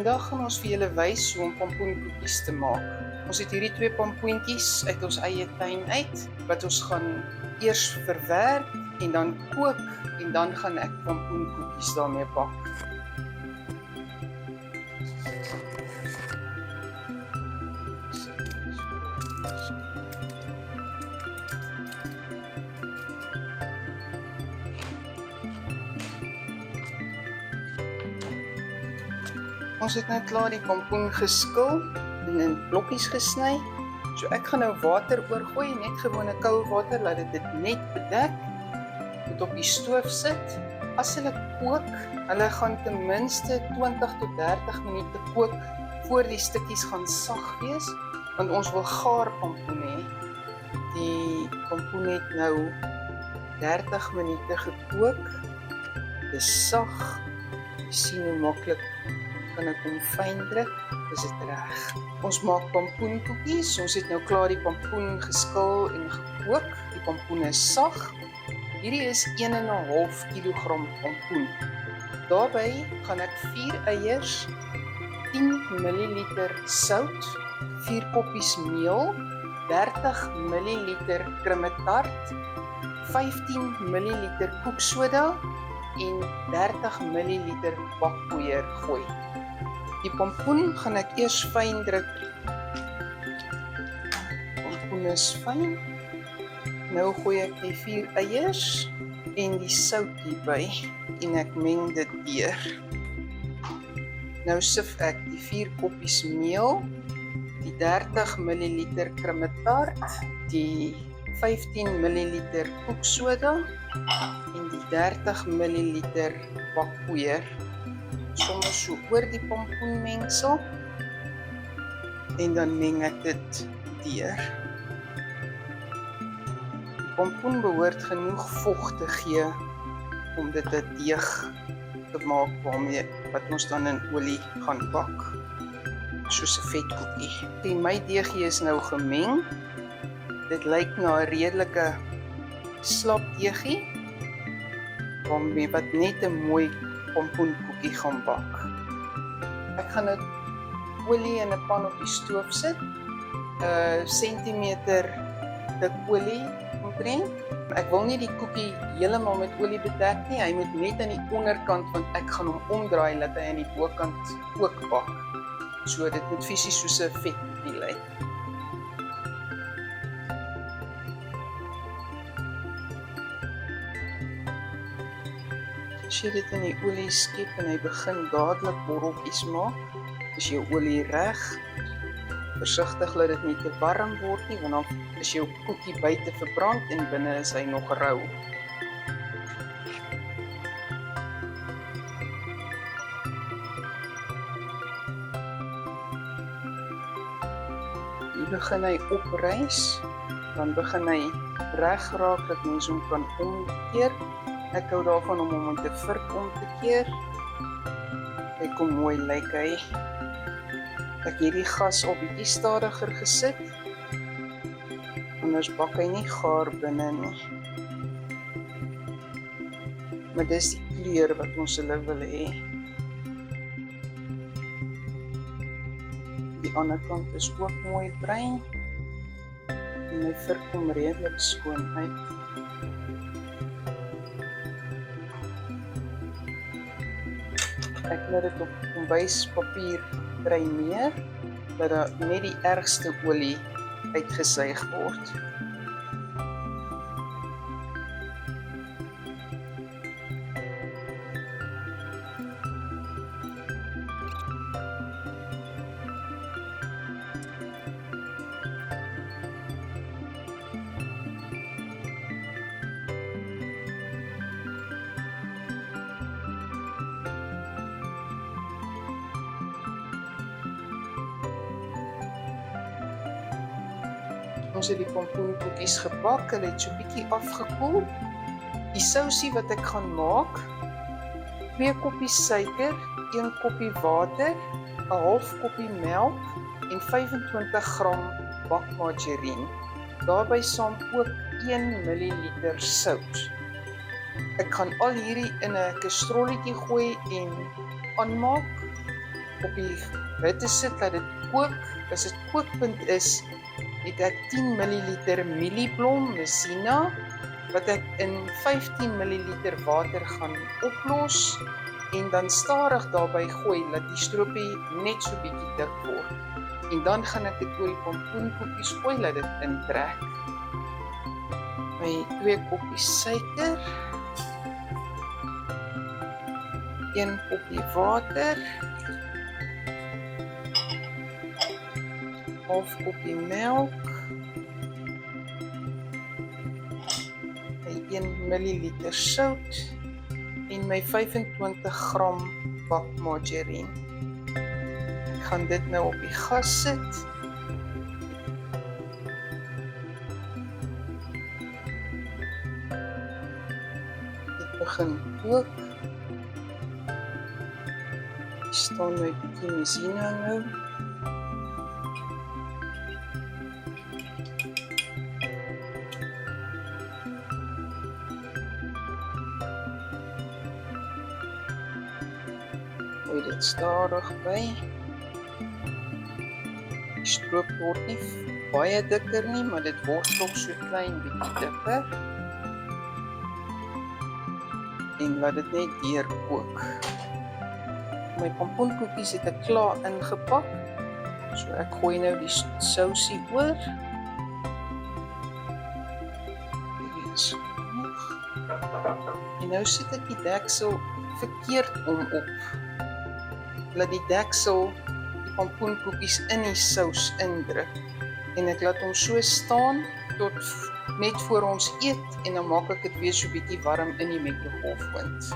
Vandag gaan ons vir julle wys hoe om pompoenkoekies te maak. Ons het hierdie 2 pompoentjies uit ons eie tuin uit, wat ons gaan eers verwerk en dan kook en dan gaan ek pompoenkoekies daarmee bak. Ons het nou klaar die pompoen geskil en in blokkies gesny. So ek gaan nou water oorgooi, net gewone koue water, laat dit net bedek. Dit op die stoof sit. As hulle kook, hulle gaan ten minste 20 tot 30 minute kook voor die stukkies gaan sag wees, want ons wil gaar pompoen hê. Die pompoen het nou 30 minute gekook. Dis sag. Jy sien hoe maklik kan ek hom fyn druk, is dit reg. Ons maak pompoenkoekies. Ons het nou klaar die pompoen geskil en gekook. Die pompoen is sag. Hierdie is 1,5 kilogram pompoen. Daarbey gaan ek 4 eiers, 10 ml sout, 4 koppies meel, 30 ml krummetart, 15 ml koeksoda en 30 ml bakpoeier gooi. Die pompoen gaan ek eers fyn druk. Pompoen is fyn. Nou gooi ek die 4 eiers en die sout hierby en ek meng dit deur. Nou sif ek die 4 koppies meel, die 30 ml krummetart, die 15 ml koeksoda en die 30 ml bakpoeier. Soms so oor die pompoenmengsel en dan meng ek dit deur. Die pompoen behoort genoeg vog te gee om dit 'n deeg te maak wat ons dan in olie gaan bak, soos 'n vetkoekie. My deegie is nou gemeng. Dit lyk na 'n redelike slap deegie, wat net 'n mooi pompoenkoekie gaan bak. Ek gaan dit olie in 'n pan op die stoof sit, 'n sentimeter dik olie omtrent. Ek wil nie die koekie heeltemal met olie bedek nie, hy moet net aan die onderkant, want ek gaan hom omdraai dat hy aan die bokant ook bak. So dit moet fisies soos 'n vetkoekie lyk. As jy dit in die olie skep en hy begin dadelik borreltjies maak, is jou olie reg. Versigtig laat dit nie te warm word nie, want dan is jou koekie buite verbrand en binne is hy nog rou. Hier begin hy oprys, dan begin hy reg raak dat mens hom kan omkeer. Ek hou daarvan om hom te vurk om te keer. Kyk hoe mooi lyk hy. Ek het die gas op bietjie stadiger gesit, anders bak hy nie gaar binne nie. Maar dis die kleur wat ons hulle wil hê. Die ander kant is ook mooi bruin en hy vurk hom redelik skoon uit. Ek laat dit op kombuispapier dreineer, dat daar net die ergste olie uitgesuig word. Ons het die pompoenkoekies gebak, hulle het so bietjie afgekoel. Die sousie wat ek gaan maak, 2 koppies suiker, 1 koppie water, 'n half koppie melk en 25 gram bakmargarine. Daarbey saam ook 1 ml sout. Ek gaan al hierdie in 'n kastrolletjie gooi en aanmaak. op die hitte sit, laat dit kook. As dit kookpunt is, het ek 10 ml mielieblom Messina wat ek in 15 ml water gaan oplos en dan stadig daarby gooi dat die stroopie net so bietjie dik word. En dan gaan ek dit oor die pompoenkoekies gooi, laat dit intrek. My 2 koppies suiker, 1 koppie water, half koppie melk, 1 ml sout en my 25 gram bakmargarine. Ek gaan dit nou op die gas sit. Dit begin kook. Ek staan my bietjie Messina nou. Gooi dit stadig by. Die stroop word nie baie dikker nie, maar dit word tog so klein bietjie dikker. En laat dit net deurkook. My pompoenkoekies het ek klaar ingepak. So ek gooi nou die sousie oor. Hierdie is genoeg. En nou sit ek die deksel verkeerd op. Laat die deksel die pompoenkoekies in die sous indruk. En ek laat hom so staan tot net voor ons eet en dan maak ek dit weer so bietjie warm in die mikrogolfoond.